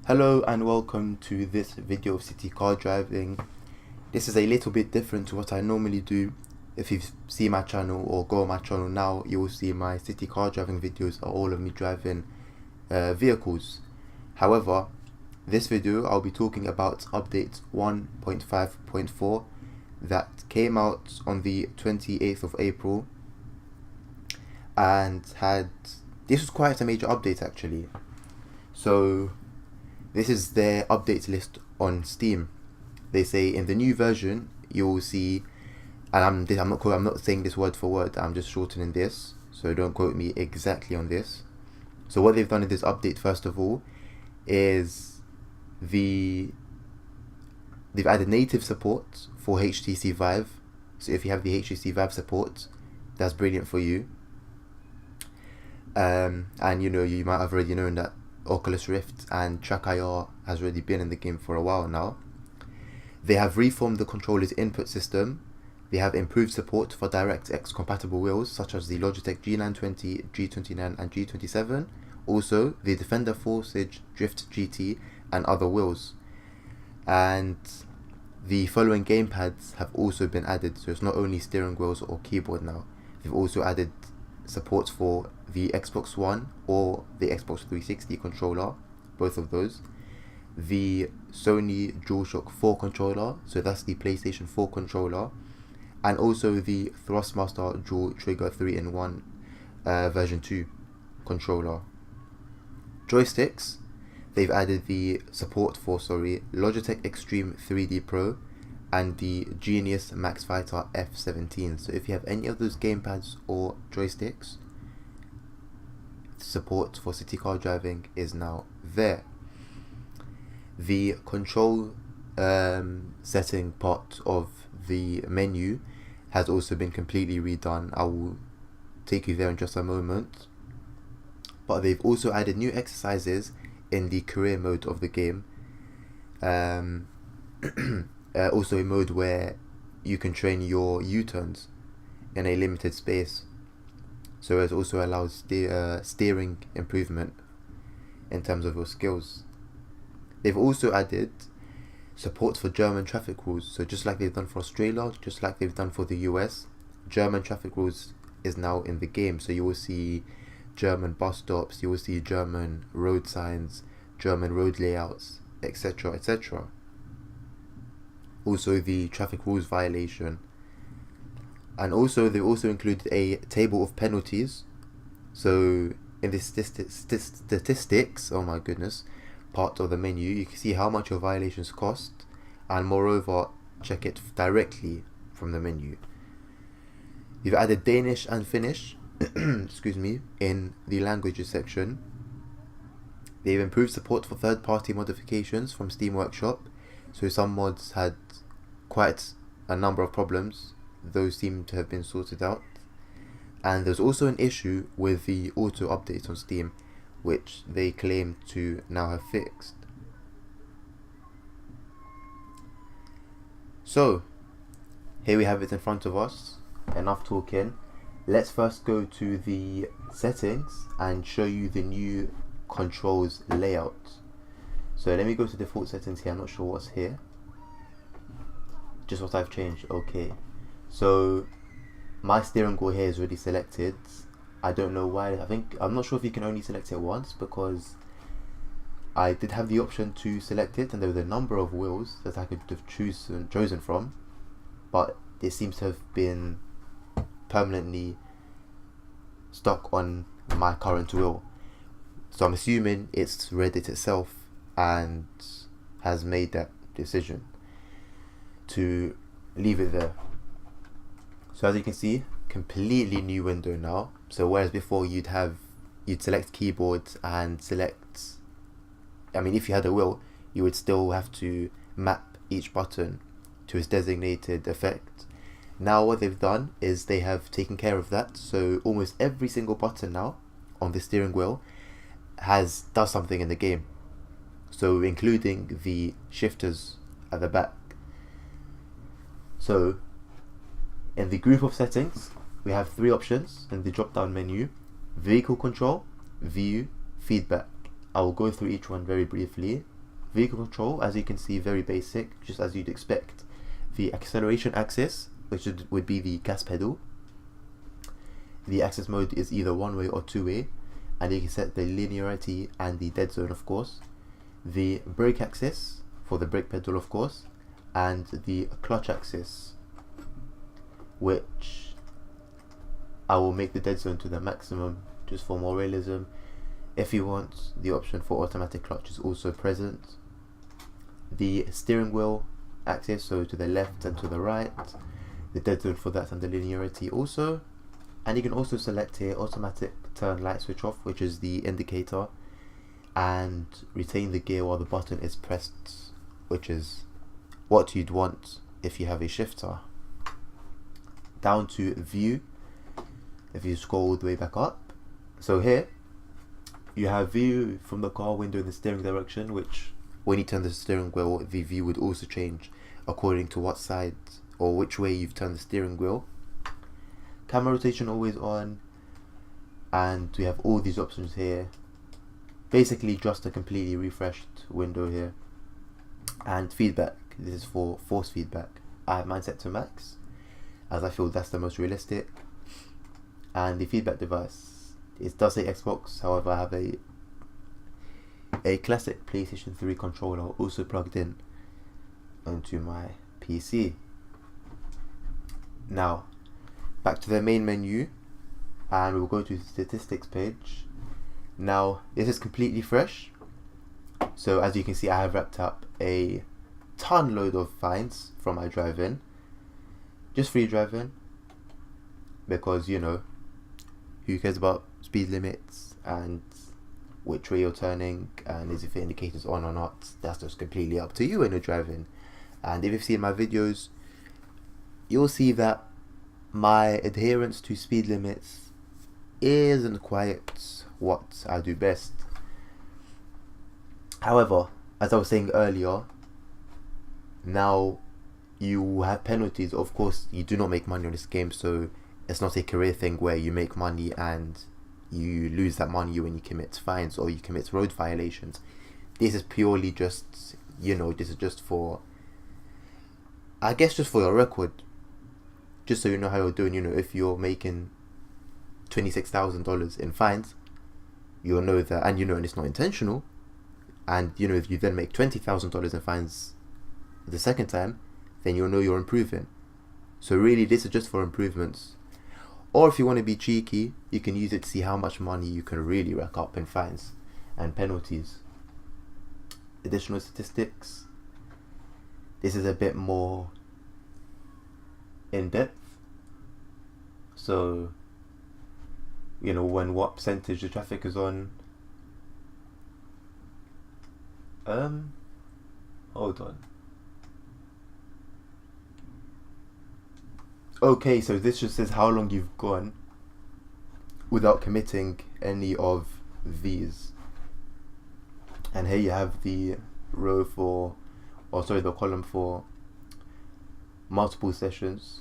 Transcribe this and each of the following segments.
Hello and welcome to this video of city car driving. This is a little bit different to what I normally do. If you see my channel or go on my channel now, you will see my city car driving videos are all of me driving vehicles. However, this video I'll be talking about update 1.5.4 that came out on the 28th of April and this was quite a major update actually. So this is their update list on Steam. They say in the new version you will see, and I'm not saying this word for word, I'm just shortening this, so don't quote me exactly on this. So what they've done in this update, first of all, is they've added native support for HTC Vive. So if you have the HTC Vive support, that's brilliant for you. And you might have already known that Oculus Rift and Track IR has already been in the game for a while now. They have reformed the controller's input system. They have improved support for DirectX compatible wheels such as the Logitech G920, G29 and G27. Also the Defender Force Drift GT and other wheels. And the following gamepads have also been added, so it's not only steering wheels or keyboard now. They've also added support for the Xbox One or the Xbox 360 controller, both of those. The Sony DualShock 4 controller, so that's the PlayStation 4 controller, and also the Thrustmaster Dual Trigger 3-in-1 version 2 controller. Joysticks, they've added the support for Logitech Extreme 3D Pro and the Genius Max Fighter F17. So if you have any of those gamepads or joysticks, support for city car driving is now there. The control setting part of the menu has also been completely redone. I will take you there in just a moment. But they've also added new exercises in the career mode of the game. Also a mode where you can train your U-turns in a limited space, so it also allows steering improvement in terms of your skills. They've also added support for German traffic rules, so just like they've done for Australia, just like they've done for the US, German traffic rules is now in the game. So you will see German bus stops, you will see German road signs, German road layouts, etc, etc. Also the traffic rules violation, and also they also included a table of penalties. So in the statistics, oh my goodness, part of the menu, you can see how much your violations cost, and moreover check it directly from the menu. You've added Danish and Finnish excuse me, in the languages section. They've improved support for third-party modifications from Steam Workshop. So some mods had quite a number of problems. Those seem to have been sorted out. And there's also an issue with the auto updates on Steam, which they claim to now have fixed. So here we have it in front of us. Enough talking. Let's first go to the settings and show you the new controls layout. So let me go to default settings here. I'm not sure what's here. Just what I've changed. Okay. So my steering wheel here is already selected. I don't know why. I'm not sure if you can only select it once, because I did have the option to select it and there were a number of wheels that I could have chosen from, but it seems to have been permanently stuck on my current wheel. So I'm assuming it's Reddit itself and has made that decision to leave it there. So as you can see, completely new window now. So whereas before you'd select keyboard and if you had a wheel, you would still have to map each button to its designated effect. Now what they've done is they have taken care of that. So almost every single button now on the steering wheel does something in the game. So including the shifters at the back. So in the group of settings, we have three options in the drop down menu: vehicle control, view, feedback. I will go through each one very briefly. vehicle control, as you can see, very basic, just as you'd expect. The acceleration axis, which would be the gas pedal. The access mode is either one-way or two-way, and you can set the linearity and the dead zone, of course. The brake axis for the brake pedal, of course, and the clutch axis, which I will make the dead zone to the maximum just for more realism. If you want, the option for automatic clutch is also present. The steering wheel axis, so to the left and to the right, the dead zone for that and the linearity also. And you can also select here automatic turn light switch off, which is the indicator, and retain the gear while the button is pressed, which is what you'd want if you have a shifter. Down to view, if you scroll all the way back up. So here you have view from the car window in the steering direction, which when you turn the steering wheel, the view would also change according to what side or which way you've turned the steering wheel. Camera rotation always on, and we have all these options here. Basically just a completely refreshed window here. And feedback, this is for force feedback. I have mine set to max, as I feel that's the most realistic. And the feedback device, it does say Xbox, however I have a classic PlayStation 3 controller also plugged in onto my PC. Now, back to the main menu, and we'll go to the statistics page. Now, this is completely fresh. So as you can see, I have racked up a ton load of fines from my driving. Just free driving, because, you know, who cares about speed limits and which way you're turning and is if the indicator's on or not? That's just completely up to you when you're driving. And if you've seen my videos, you'll see that my adherence to speed limits isn't quite what I do best. However, as I was saying earlier, now you have penalties. Of course, you do not make money on this game, so it's not a career thing where you make money and you lose that money when you commit fines or you commit road violations. This is purely just, you know, this is just for, I guess, just for your record, just so you know how you're doing. You know, if you're making $26,000 in fines, you'll know that, and you know, and it's not intentional, and you know, if you then make $20,000 in fines the second time, then you'll know you're improving. So really, this is just for improvements. Or if you want to be cheeky, you can use it to see how much money you can really rack up in fines and penalties. Additional statistics. This is a bit more in depth. So, you know, what percentage the traffic is on. Hold on. Okay, so this just says how long you've gone without committing any of these. And here you have the row for, or sorry, the column for multiple sessions,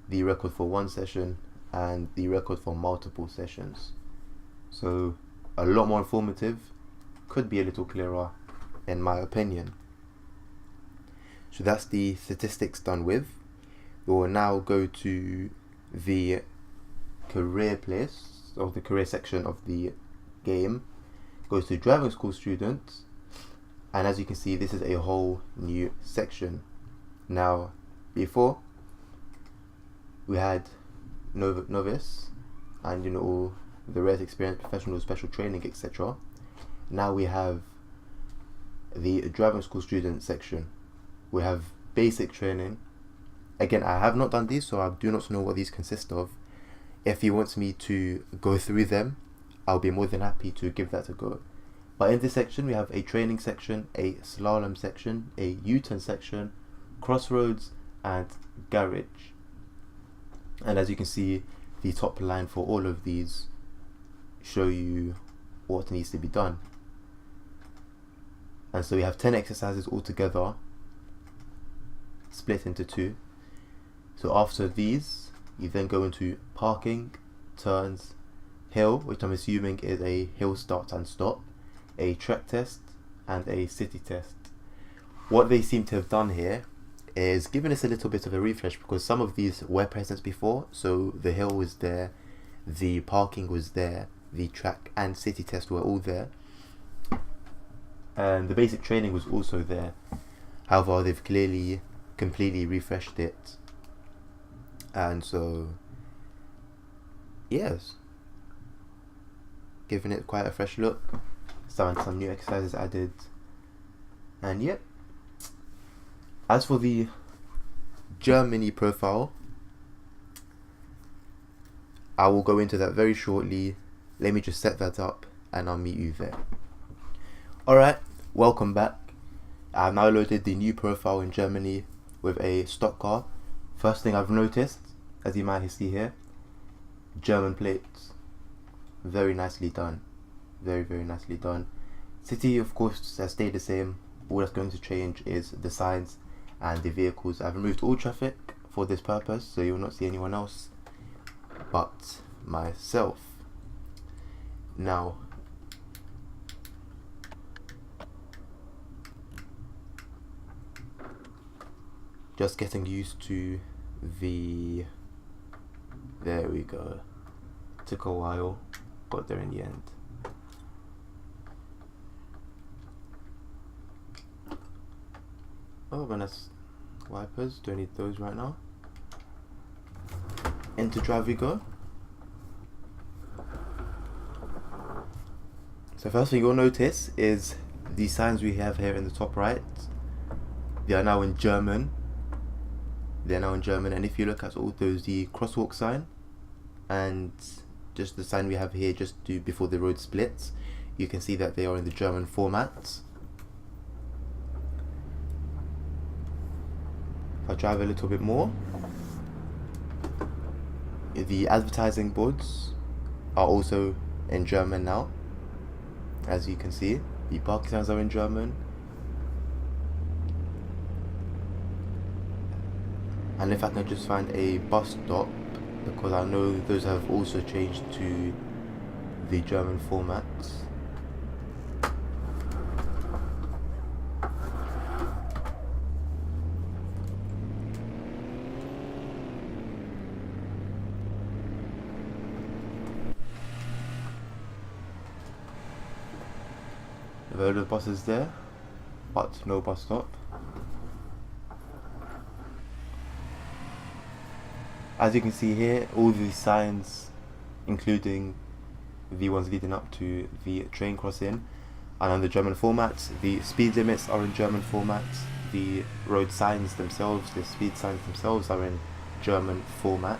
the record for one session, and the record for multiple sessions. So a lot more informative, could be a little clearer in my opinion. So that's the statistics done with. We will now go to the career place, or the career section of the game. Goes to driving school students, and as you can see, this is a whole new section. Now, before we had novice, and you know, all the rest, experienced, professional, special training, etc. Now we have the driving school student section. We have basic training. Again, I have not done these, so I do not know what these consist of. If you want me to go through them, I'll be more than happy to give that a go. But in this section, we have a training section, a slalom section, a U-turn section, crossroads, and garage. And as you can see, the top line for all of these show you what needs to be done. And so we have 10 exercises altogether, split into two. So after these, you then go into parking, turns, hill, which I'm assuming is a hill start and stop, a track test, and a city test. what they seem to have done here is given us a little bit of a refresh, because some of these were present before. So the hill was there, the parking was there, the track and city test were all there, and the basic training was also there. However, they've clearly completely refreshed it, and so yes, giving it quite a fresh look. Some new exercises added, and yep. As for the Germany profile, I will go into that very shortly. Let me just set that up and I'll meet you there. Alright, welcome back. I've now loaded the new profile in Germany with a stock car. First thing I've noticed, as you might see here, German plates. Very nicely done. Very, very nicely done. City, of course, has stayed the same. All that's going to change is the signs and the vehicles. I've removed all traffic for this purpose, so you will not see anyone else but myself. Now, just getting used to the... There we go. Took a while, got there in the end. Oh, goodness. Wipers, don't need those right now. Into drive we go. So first thing you'll notice is the signs we have here in the top right. They are now in German. And if you look at all those, the crosswalk sign and just the sign we have here just before the road splits, you can see that they are in the German format. If I drive a little bit more, the advertising boards are also in German now. As you can see, the parking signs are in German. And if I can just find a bus stop, because I know those have also changed to the German format. A load of buses there, but no bus stop. As you can see here, all these signs, including the ones leading up to the train crossing, are in the German format. The speed limits are in German format. The road signs themselves, the speed signs themselves are in German format.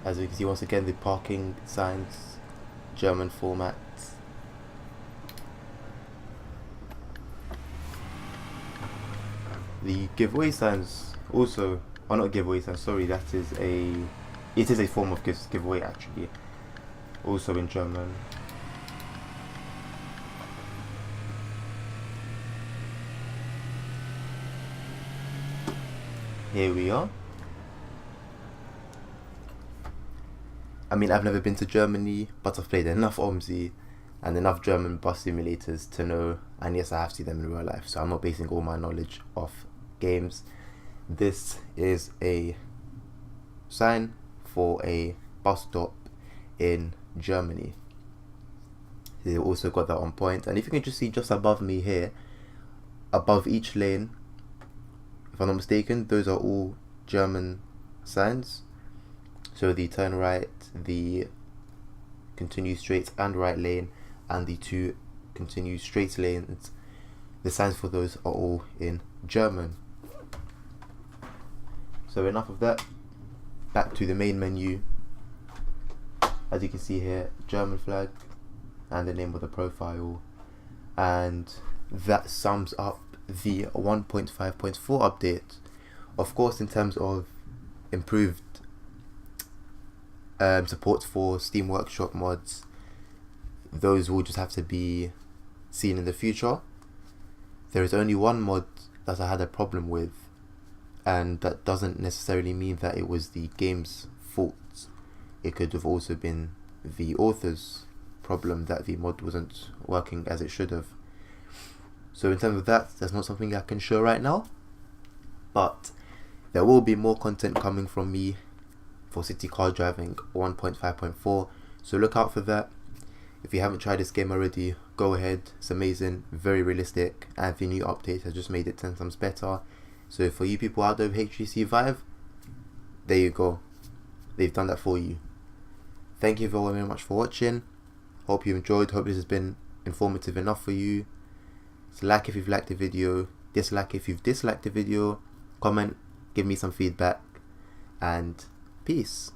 As you can see, once again, the parking signs, German format. The giveaway signs also, or not giveaway signs, sorry, it is a form of giveaway actually, also in German. Here we are. I mean, I've never been to Germany, but I've played enough OMSI and enough German bus simulators to know, and yes, I have seen them in real life, so I'm not basing all my knowledge off games. This is a sign for a bus stop in Germany. They also got that on point, and if you can just see just above me here, above each lane, if I'm not mistaken, those are all German signs. So the turn right, the continue straight and right lane, and the two continue straight lanes, the signs for those are all in German. So enough of that, back to the main menu. As you can see here, German flag and the name of the profile, and that sums up the 1.5.4 update. Of course, in terms of improved support for Steam Workshop mods, those will just have to be seen in the future. There is only one mod that I had a problem with, and that doesn't necessarily mean that it was the game's fault. It could have also been the author's problem that the mod wasn't working as it should have. So in terms of that, that's not something I can show right now, but there will be more content coming from me for City Car Driving 1.5.4, so look out for that. If you haven't tried this game already, go ahead. It's amazing, very realistic, and the new update has just made it 10 times better. So for you people out there with HTC Vive, there you go, they've done that for you. Thank you very much for watching. Hope you enjoyed. Hope this has been informative enough for you. So like if you've liked the video, dislike if you've disliked the video, comment, give me some feedback, and peace.